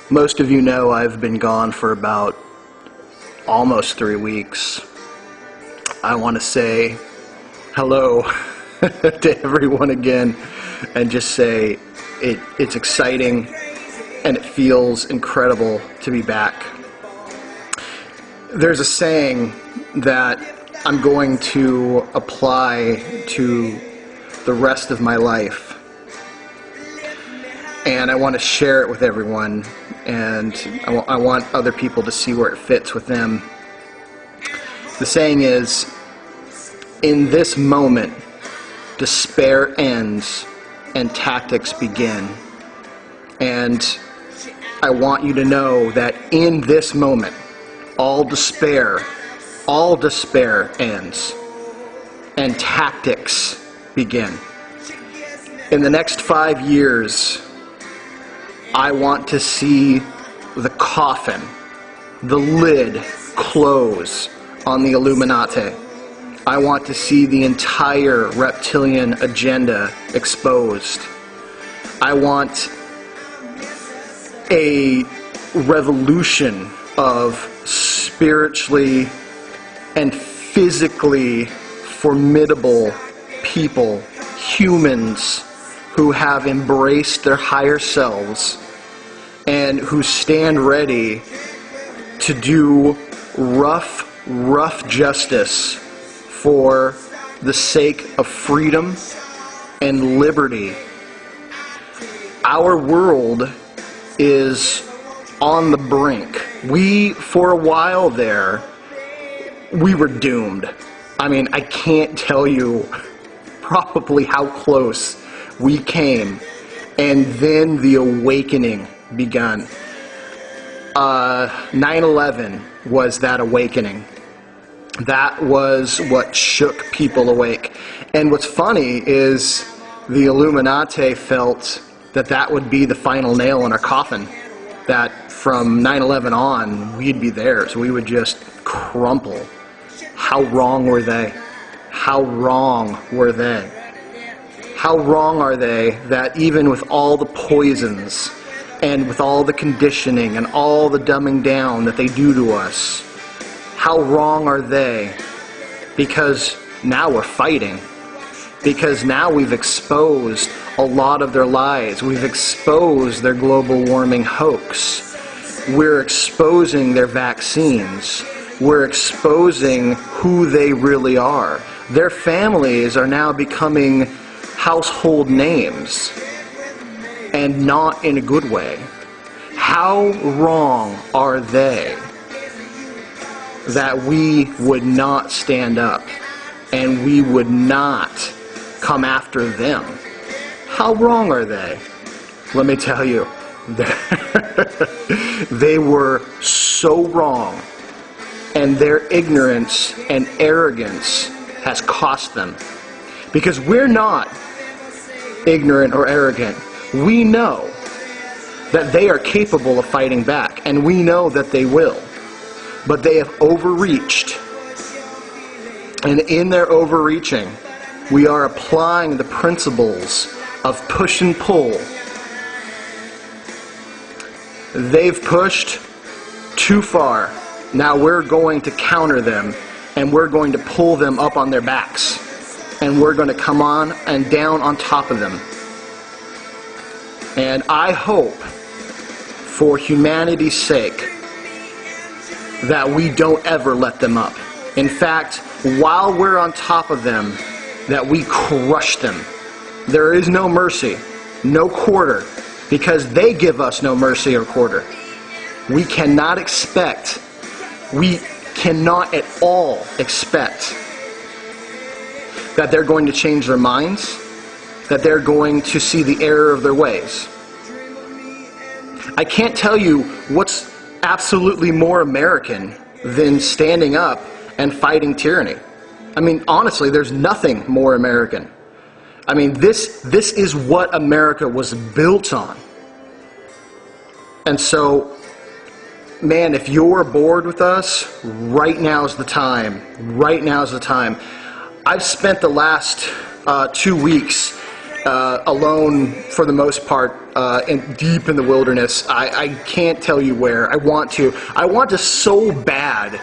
Most of you know I've been gone for about almost 3 weeks. I want to say hello to everyone again and just say it's exciting and it feels incredible to be back. There's a saying that I'm going to apply to the rest of my life, and I want to share it with everyone, and I want other people to see where it fits with them. The saying is, in this moment, despair ends and tactics begin. And I want you to know that in this moment, all despair ends and tactics begin. In the next 5 years, I want to see the coffin, the lid close on the Illuminati. I want to see the entire reptilian agenda exposed. I want a revolution of spiritually and physically formidable people, humans who have embraced their higher selves and who stand ready to do rough justice for the sake of freedom and liberty. Our world is on the brink. For a while there, we were doomed. I mean, I can't tell you probably how close we came. And then the awakening begun. 9/11 was that awakening. That was what shook people awake. And what's funny is the Illuminati felt that would be the final nail in our coffin. That from 9/11 on, we'd be theirs. We would just crumple. How wrong were they? How wrong were they? How wrong are they that even with all the poisons and with all the conditioning and all the dumbing down that they do to us, how wrong are they? Because now we're fighting. Because now we've exposed a lot of their lies. We've exposed their global warming hoax. We're exposing their vaccines. We're exposing who they really are. Their families are now becoming household names, and not in a good way. How wrong are they that we would not stand up and we would not come after them? How wrong are they? Let me tell you, they were so wrong, and their ignorance and arrogance has cost them. Because we're not ignorant or arrogant. We know that they are capable of fighting back, and we know that they will. But they have overreached. And in their overreaching, we are applying the principles of push and pull. They've pushed too far. Now we're going to counter them, and we're going to pull them up on their backs. And we're going to come on and down on top of them. And I hope, for humanity's sake, that we don't ever let them up. In fact, while we're on top of them, that we crush them. There is no mercy, no quarter, because they give us no mercy or quarter. We cannot at all expect that they're going to change their minds, that they're going to see the error of their ways. I can't tell you what's absolutely more American than standing up and fighting tyranny. I mean, honestly, there's nothing more American. I mean, this is what America was built on. And so, man, if you're bored with us, right now's the time. Right now's the time. I've spent the last 2 weeks alone for the most part, deep in the wilderness. I can't tell you where. I want to so bad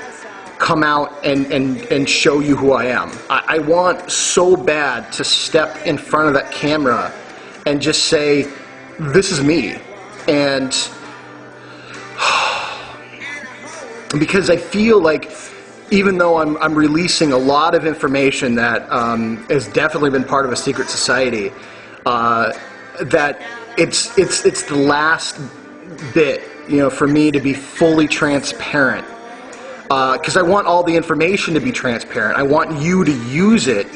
come out and show you who I am. I want so bad to step in front of that camera and just say, this is me. And because I feel like, even though I'm releasing a lot of information that has definitely been part of a secret society, that it's the last bit, for me to be fully transparent. Because I want all the information to be transparent. I want you to use it,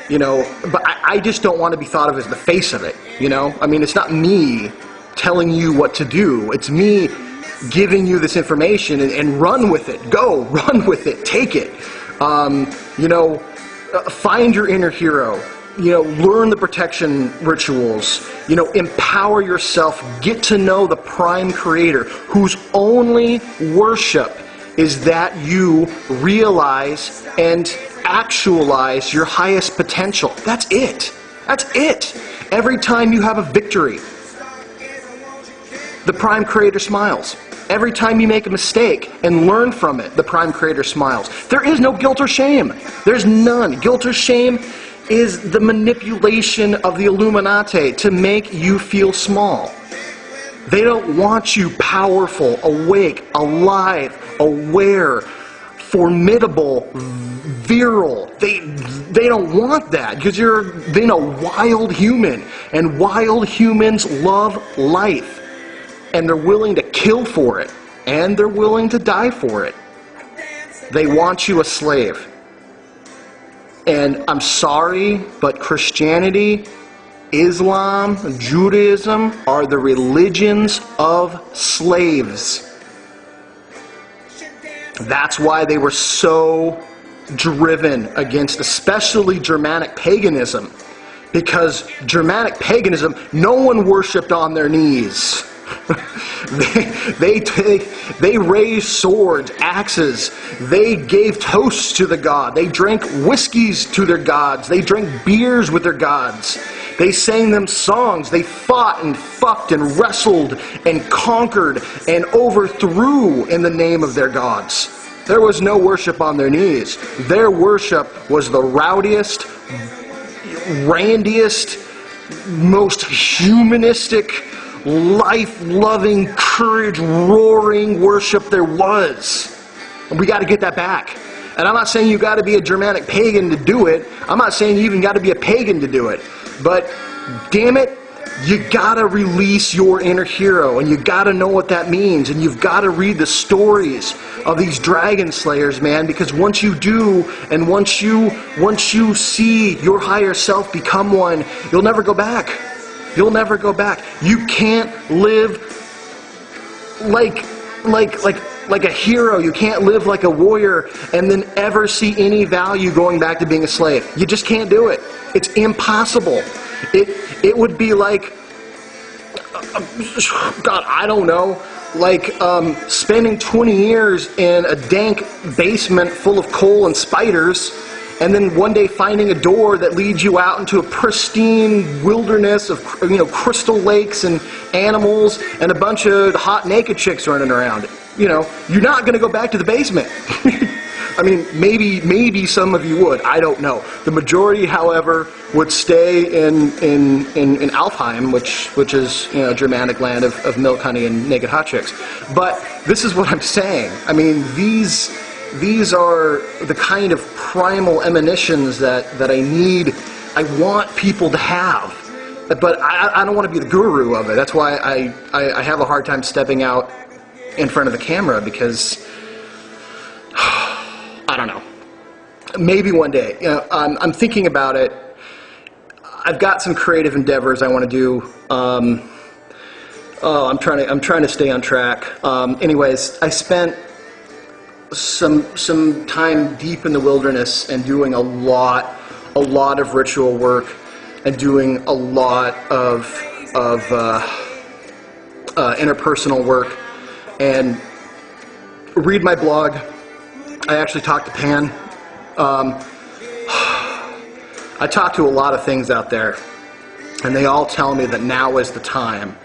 but I just don't want to be thought of as the face of it, I mean, it's not me telling you what to do. It's me giving you this information and run with it. Go, run with it. Take it. Find your inner hero. Learn the protection rituals. Empower yourself. Get to know the prime creator, whose only worship is that you realize and actualize your highest potential. That's it. That's it. Every time you have a victory, the prime creator smiles. Every time you make a mistake and learn from it, the prime creator smiles. There is no guilt or shame. There's none. Guilt or shame is the manipulation of the Illuminati to make you feel small. They don't want you powerful, awake, alive, aware, formidable, virile. They don't want that, because you're a wild human, and wild humans love life. And they're willing to kill for it, and they're willing to die for it. They want you a slave. And I'm sorry, but Christianity, Islam, Judaism are the religions of slaves. That's why they were so driven against, especially Germanic paganism. Because Germanic paganism, no one worshipped on their knees. They raised swords, axes. They gave toasts to the god. They drank whiskeys to their gods. They drank beers with their gods. They sang them songs. They fought and fucked and wrestled and conquered and overthrew in the name of their gods. There was no worship on their knees. Their worship was the rowdiest, randiest, most humanistic, life-loving, courage-roaring worship there was. And we got to get that back. And I'm not saying you got to be a Germanic pagan to do it. I'm not saying you even got to be a pagan to do it. But damn it, you got to release your inner hero, and you got to know what that means, and you've got to read the stories of these dragon slayers, man, because once you do, and once you see your higher self become one, you'll never go back. You'll never go back. You can't live like a hero. You can't live like a warrior and then ever see any value going back to being a slave. You just can't do it. It's impossible. It would be like, God, I don't know, like spending 20 years in a dank basement full of coal and spiders, and then one day finding a door that leads you out into a pristine wilderness of, crystal lakes and animals and a bunch of hot naked chicks running around. You're not going to go back to the basement. I mean, maybe some of you would. I don't know. The majority, however, would stay in Alfheim, which is a Germanic land of milk, honey, and naked hot chicks. But this is what I'm saying. I mean, these are the kind of primal emanations that I want people to have. But I don't want to be the guru of it. That's why I have a hard time stepping out in front of the camera, because I don't know. Maybe one day. I'm thinking about it. I've got some creative endeavors I want to do. I'm trying to stay on track. Anyways, I spent some time deep in the wilderness and doing a lot of ritual work and doing a lot of interpersonal work. And read my blog. I actually talked to Pan. I talked to a lot of things out there. and they all tell me that now is the time.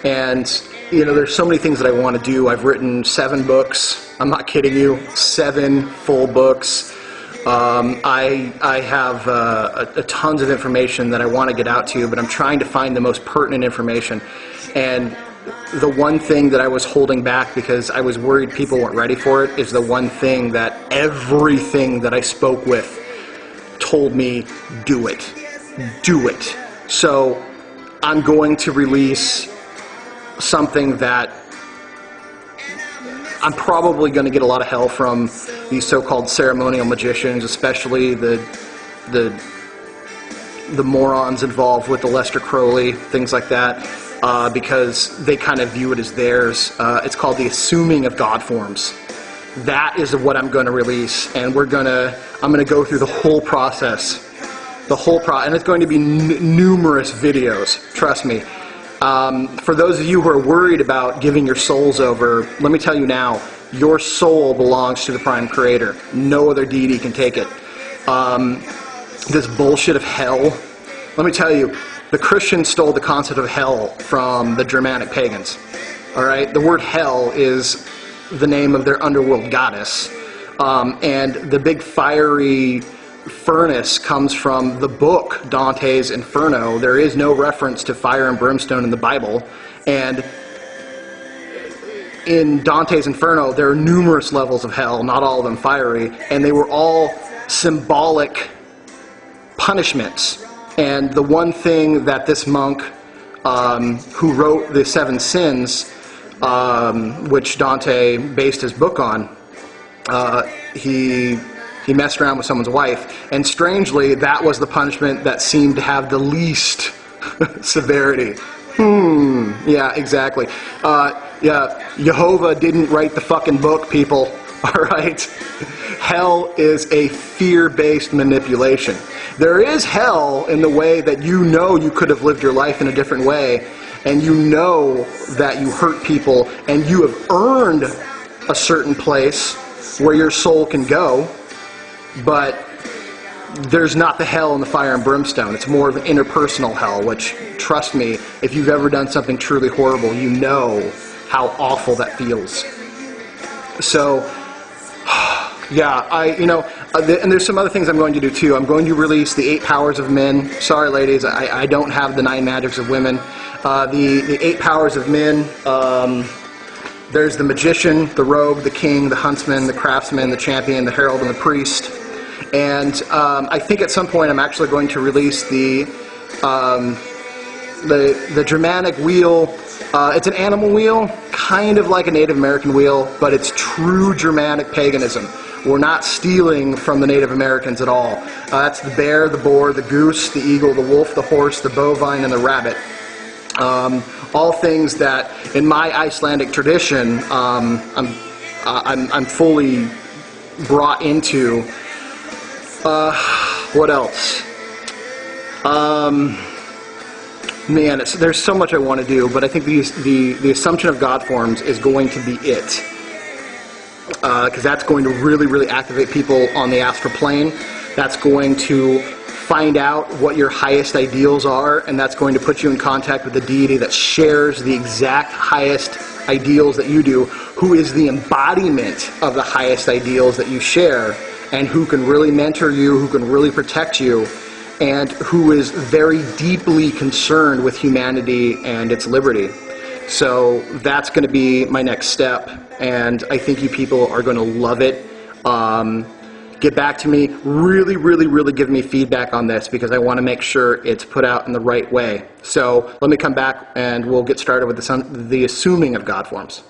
And there's so many things that I want to do. I've written 7 books. I'm not kidding you, 7 full books. I have a tons of information that I want to get out to you, but I'm trying to find the most pertinent information. And the one thing that I was holding back because I was worried people weren't ready for it is the one thing that everything that I spoke with told me, do it. Do it. So I'm going to release something that I'm probably going to get a lot of hell from these so-called ceremonial magicians, especially the morons involved with the Lester Crowley, things like that, because they kind of view it as theirs. It's called the assuming of God forms. That is what I'm going to release, and I'm going to go through the whole process, and it's going to be numerous videos. Trust me. For those of you who are worried about giving your souls over, let me tell you now, your soul belongs to the Prime Creator. No other deity can take it. This bullshit of hell, let me tell you, the Christians stole the concept of hell from the Germanic pagans. All right? The word hell is the name of their underworld goddess. And the big fiery furnace comes from the book Dante's Inferno. There is no reference to fire and brimstone in the Bible, and in Dante's Inferno there are numerous levels of hell, not all of them fiery, and they were all symbolic punishments. And the one thing that this monk who wrote the 7 sins, which Dante based his book on, he messed around with someone's wife, and strangely, that was the punishment that seemed to have the least severity. Yeah, exactly. Yeah, Jehovah didn't write the fucking book, people. All right? Hell is a fear-based manipulation. There is hell in the way that you could have lived your life in a different way, and that you hurt people, and you have earned a certain place where your soul can go. But there's not the hell in the fire and brimstone. It's more of an interpersonal hell, which, trust me, if you've ever done something truly horrible, you know how awful that feels. So, yeah, and there's some other things I'm going to do too. I'm going to release the 8 powers of men. Sorry, ladies, I don't have the 9 magics of women. The 8 powers of men. There's the magician, the rogue, the king, the huntsman, the craftsman, the champion, the herald, and the priest. And I think at some point I'm actually going to release the Germanic wheel. It's an animal wheel, kind of like a Native American wheel, but it's true Germanic paganism. We're not stealing from the Native Americans at all. That's the bear, the boar, the goose, the eagle, the wolf, the horse, the bovine, and the rabbit. All things that, in my Icelandic tradition, I'm fully brought into. What else? Man, there's so much I want to do, but I think the assumption of God forms is going to be it. Because that's going to really, really activate people on the astral plane. That's going to find out what your highest ideals are, and that's going to put you in contact with the deity that shares the exact highest ideals that you do, who is the embodiment of the highest ideals that you share, and who can really mentor you, who can really protect you, and who is very deeply concerned with humanity and its liberty. So that's going to be my next step, and I think you people are going to love it. Get back to me. Really, really, really give me feedback on this, because I want to make sure it's put out in the right way. So let me come back and we'll get started with the assuming of God forms.